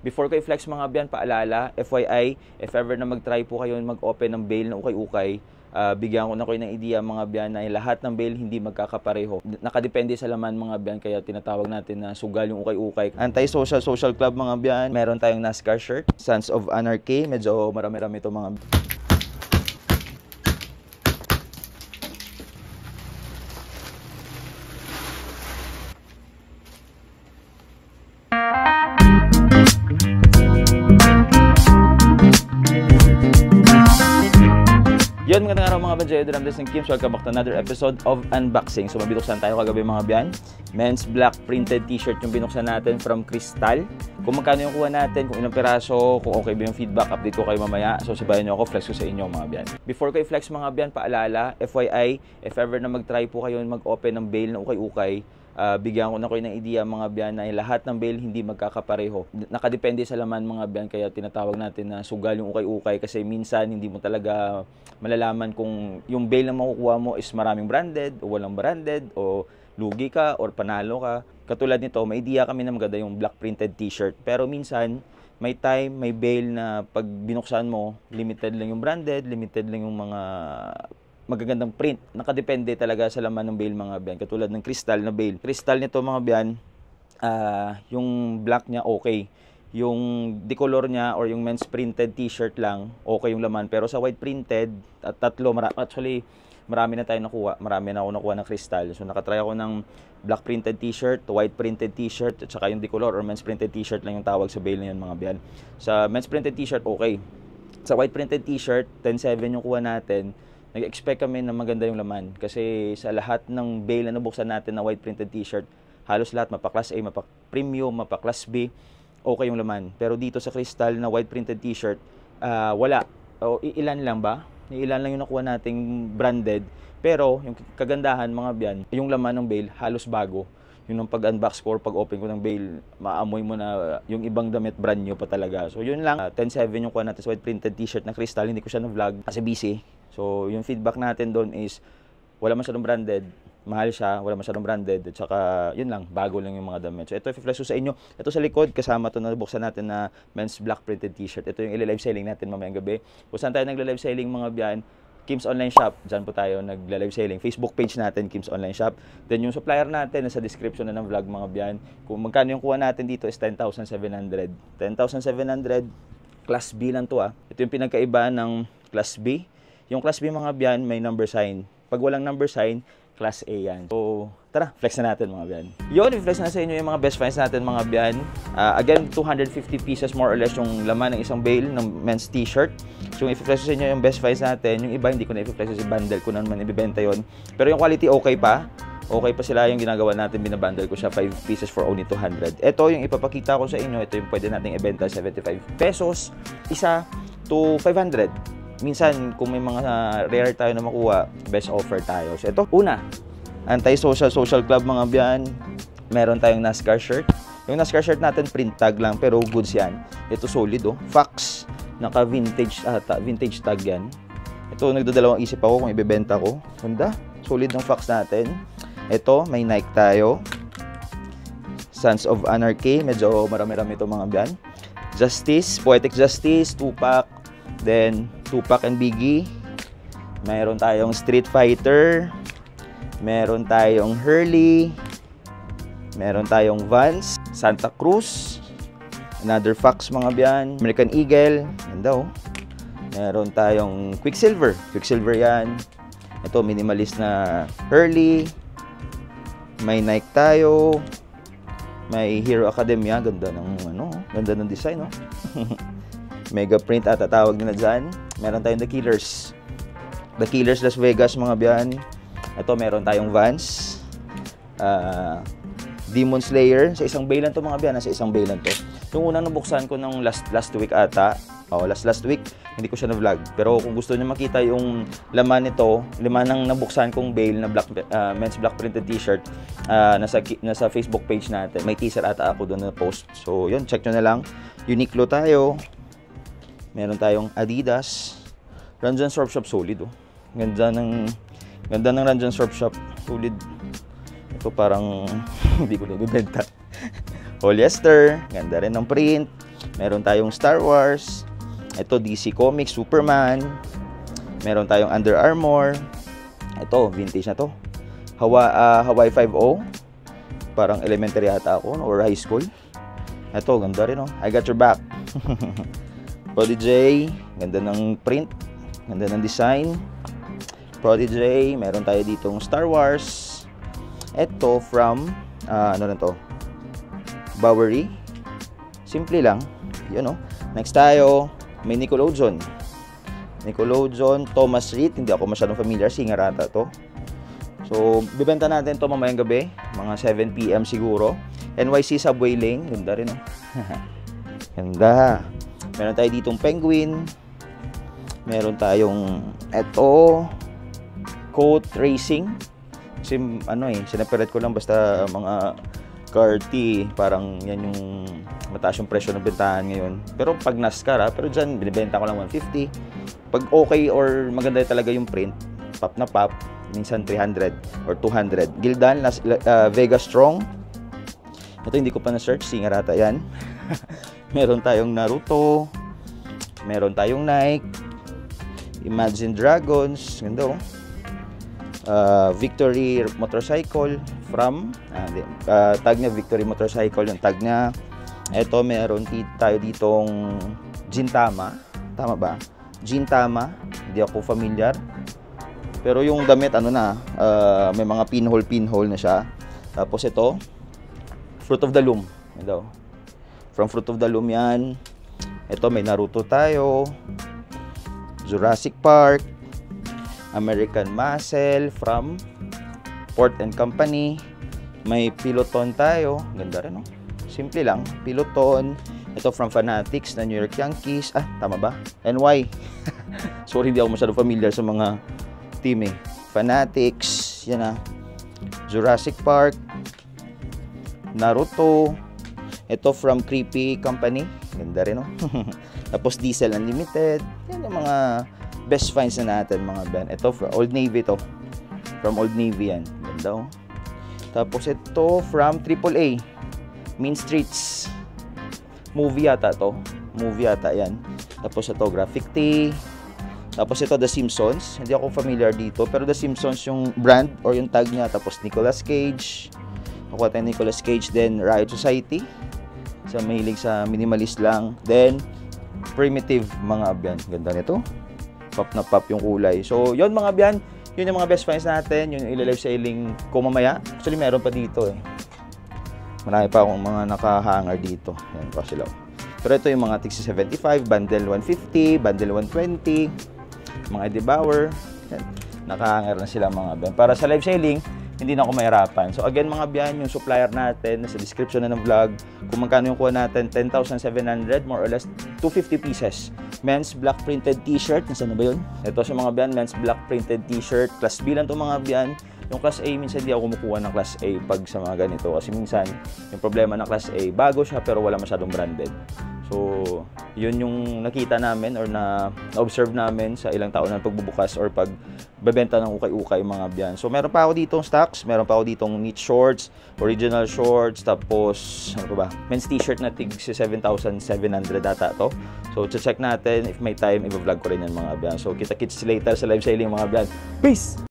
Before ko i-flex mga byan, paalala, FYI, if ever na mag-try po kayo mag-open ng bail na ukay-ukay, bigyan ko na kayo ng idea mga byan na lahat ng bail hindi magkakapareho. Nakadepende sa laman mga byan, kaya tinatawag natin na sugal yung ukay-ukay. Anti-social social club mga byan, meron tayong NASCAR shirt, Sons of Anarchy, medyo marami-rami ito mga byan. Yun, magandang araw mga Banjay, I'm Destin Kims. Welcome back to another episode of Unboxing. So mabinuksan tayo kagabi mga byan. Men's black printed t-shirt yung binuksan natin from Crystal. Kung magkano yung kuha natin, kung ilang piraso, kung okay ba yung feedback, update ko kayo mamaya. So sabayan nyo ako, flex ko sa inyo mga byan. Before ko i-flex mga byan, paalala, FYI, if ever na mag-try po kayo mag-open ng bail na ukay-ukay, bigyan ko na kayo ng idea mga byan na lahat ng bail hindi magkakapareho. Nakadepende sa laman mga byan, kaya tinatawag natin na sugal yung ukay-ukay kasi minsan hindi mo talaga malalaman kung yung bail na makukuha mo is maraming branded o walang branded o lugi ka or panalo ka. Katulad nito, may idea kami na maganda yung black printed t-shirt, pero minsan may time, may bail na pag binuksan mo, limited lang yung branded, limited lang yung mga magagandang print. Nakadepende talaga sa laman ng bail mga byan. Katulad ng Crystal na bail. Crystal nito mga byan, yung black niya okay. Yung decolor niya or yung men's printed t-shirt lang, okay yung laman. Pero sa white printed, actually, marami na tayo nakuha. Marami na ako nakuha ng Crystal. So nakatry ako ng black printed t-shirt, white printed t-shirt, at saka yung decolor or men's printed t-shirt lang yung tawag sa bail na yun mga byan. Sa men's printed t-shirt, okay. Sa white printed t-shirt, 10.7 yung kuha natin. Nag-expect kami na maganda yung laman kasi sa lahat ng bail na nabuksan natin na white printed t-shirt, halos lahat mapa-class A, mapa-premium, mapa-class B, okay yung laman. Pero dito sa Crystal na white printed t-shirt, wala. O ilan lang ba? Ilan lang yung nakuha nating branded. Pero yung kagandahan mga byan, yung laman ng bail halos bago. Yung pag-unbox ko or pag-open ko ng bail, maamoy mo na yung ibang damit brand new pa talaga. So yun lang, 10.7 yung kuha natin sa white printed t-shirt na Crystal. Hindi ko siya na-vlog kasi busy. So yung feedback natin doon is wala masyadong branded, mahal siya, wala masyadong branded, at saka yun lang, bago lang yung mga damit. So ito i-flash ko sa inyo. Ito sa likod, kasama to na buksan natin na men's black printed t-shirt. Ito yung i-live selling natin mamayang gabi. Kung saan tayo nagla-live selling mga byan, Kim's Online Shop. Diyan po tayo nagla-live selling. Facebook page natin, Kim's Online Shop. Then yung supplier natin, nasa description na ng vlog mga byan. Kung magkano yung kuha natin dito is 10,700. 10,700, Class B lang to . Ito yung pinagkaiba ng Class B. Yung Class B mga byan, may number sign. Pag walang number sign, Class A yan. So, tara, flex na natin mga byan. Yun, i-flex na sa inyo yung mga best finds natin mga byan. Again, 250 pieces more or less yung laman ng isang bail ng men's t-shirt. So, yung i-flex sa inyo yung best finds natin. Yung iba, hindi ko na i-flex sa bundle ko naman ibibenta yon. Pero yung quality, okay pa. Okay pa sila yung ginagawa natin. Binabundle ko siya 5 pieces for only 200. Ito yung ipapakita ko sa inyo. Ito yung pwede nating ibenta 75 pesos. Isa to 500. Minsan, kung may mga rare tayo na makuha, best offer tayo. So, ito, una, anti-social social club mga byan. Meron tayong NASCAR shirt. Yung NASCAR shirt natin, print tag lang, pero goods yan. Ito, solid, Fox. Naka-vintage vintage tag yan. Ito, nagdadalawang isip ako kung ibebenta ko. Ganda, solid ng Fox natin. Ito, may Nike tayo. Sons of Anarchy. Medyo marami-rami ito mga byan. Justice, Poetic Justice, Tupac. Then, Tupac and Biggie. Meron tayong Street Fighter. Meron tayong Hurley. Meron tayong Vans. Santa Cruz. Another Fox mga byan. American Eagle. Ganda Meron tayong Quicksilver. Quicksilver yan. Ito, minimalist na Hurley. May Nike tayo. May Hero Academia. Ganda ng, ganda ng design, Mega print at tatawag nila dyan. Meron tayong The Killers. The Killers Las Vegas mga byan. Ito meron tayong Vans. Demon Slayer. Sa isang bail lang to mga byan. Sa isang bail lang to. Yung unang nabuksan ko ng last week ata. Last week. Hindi ko siya na-vlog. Pero kung gusto niyo makita yung laman nito, laman ng nabuksan kong bail na men's black printed t-shirt, nasa Facebook page natin. May teaser ata ako doon na post. So yun, check nyo na lang. Uniqlo tayo. Meron tayong Adidas. Ranjan Surf Shop, solid Ganda ng Ranjan Surf Shop, solid. Ito parang hindi ko na ibibenta. Polyester, ganda rin ng print. Meron tayong Star Wars. Ito, DC Comics, Superman. Meron tayong Under Armour. Ito, vintage na to. Hawaii 5.0. Parang elementary ata ako, or high school. Ito, ganda rin, oh. I got your back. Prodigy, ganda ng print. Ganda ng design. Prodigy, meron tayo ditong Star Wars. Ito, from, ano na to? Bowery. Simple lang. Yun, oh. Next tayo, may Nickelodeon. Thomas Reed. Hindi ako masyadong familiar. Singer ata to. So, bibenta natin to mamayang gabi. Mga 7 PM siguro. NYC Subway Lane. Ganda rin, oh. Ganda. Meron tayo ditong Penguin. Meron tayong eto, Coat Racing. Kasi ano sinaperate ko lang basta mga karti. Parang yan yung mataas yung presyo ng bentahan ngayon. Pero pag NASCAR, pero dyan, binibenta ko lang 150. Pag okay or maganda talaga yung print, pop na pop, minsan 300 or 200. Gildan, Vega Strong. Ito hindi ko pa na-search, singer ata yan. Meron tayong Naruto. Meron tayong Nike. Imagine Dragons. Ganda, oh. Victory Motorcycle from tag niya Victory Motorcycle yung tag niya. Ito meron tayo ditong Gintama. Tama ba? Gintama. Hindi ako familiar. Pero yung damit may mga pinhole na siya. Tapos ito Fruit of the Loom. Ito. From Fruit of the Loom yan. Ito may Naruto tayo. Jurassic Park. American Muscle from Port and Company. May Peloton tayo. Ganda rin, no? Simple lang. Peloton. Ito from Fanatics na New York Yankees. Tama ba? NY. Sorry, hindi ako masyadong familiar sa mga team, Fanatics. Yan, Jurassic Park. Naruto. Ito from Creepy Company. Ganda rin, no? Tapos Diesel Unlimited. Yan yung mga best finds na natin, mga Ben. Ito from Old Navy to. From Old Navy yan. Ganda, oh. Tapos ito from AAA. Mean Streets. Movie yata to. Movie yata yan. Tapos ito Graphic Tee. Tapos ito The Simpsons. Hindi ako familiar dito. Pero The Simpsons yung brand or yung tag niya. Tapos Nicolas Cage. Nakuha tayo Nicolas Cage. Then Riot Society. Sa mahilig sa minimalist lang. Then Primitive, mga Ben. Ganda nito. Pop na pop yung kulay. So, yun mga biyan, yun yung mga best finds natin. Yun yung ililive selling ko mamaya. Actually, meron pa dito Marami pa akong mga nakahanger dito. Yan pa sila. Pero ito yung mga Tixi 75, bundle 150, bundle 120, mga Eddie Bauer. Yan. Nakahanger na sila mga biyan. Para sa live selling, hindi na ako mahirapan. So again mga biyan, yung supplier natin, nasa description na ng vlog, kung magkano yung kuha natin, 10,700, more or less 250 pieces. Men's black printed t-shirt, nasaan na ba yun? Ito sa mga biyan, men's black printed t-shirt, class B lang itong mga biyan. Yung class A, minsan hindi ako kumukuha ng class A pag sa mga ganito. Kasi minsan, yung problema ng class A, bago siya pero wala masyadong branded. So, yun yung nakita namin or na-observe namin sa ilang taon ng pagbubukas or pagbebenta ng ukay-ukay mga biyan. So, meron pa ako ditong stocks, meron pa ako ditong knit shorts, original shorts, tapos, ano pa ba? Men's t-shirt na tig 7,700 data to. So, check natin. If may time, i-vlog ko rin yan mga biyan. So, kita-kits later sa live selling mga biyan. Peace!